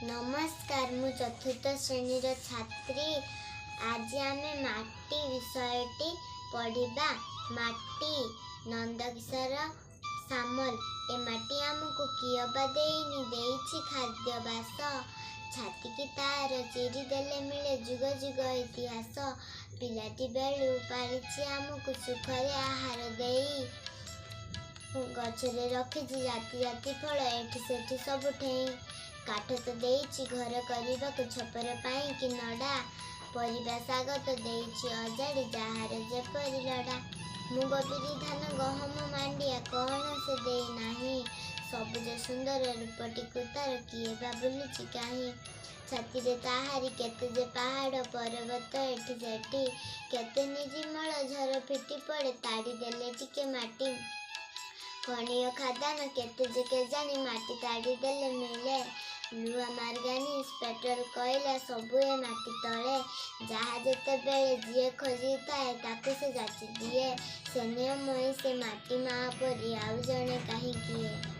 नमस्कार, मु चतुर्थ श्रेणी छात्री। आज आमे माटी विषयटी पढ़िबा। माटी नंदकिशोर सामल। ए माटी आमको कियबा देइनी देइछि खाद्य बास। छाती की तार चिरी देले मिले जुग जुग इतिहास। पिलाटी बेलू पारिछि आमको सुखरे आहार देई। गछरे रखिछि जाति जाति फल एठी सेठी सब ठेई। काठ तो देइछि घर करबाक छपर पाई कि नडा। परिबा शाग तो देइछि अजाड़ी जहार जेपरि लडा। मुग बिरि धान गहम मांडिया कौन से देई नाही। सबुज सुंदर रूपटी तार किए बा बुलुछि काहे। छाती रे ताहारी केते जे पहाड़ पर्वत एठी सेठी। केते निर्मल झर फिटी पड़े ताड़ी देले टिके माटी। खनिय खादान केते जे केजानी माटी ताड़ी देले मिले। लुहा मार्गानिस पेट्रोल कोयला सबु ए माटी तले। जहा जेते बेले जिए खोजी थाए ताकू से जाची दिए। से नियमई से माटी मा परी आउ जणे काहे किए।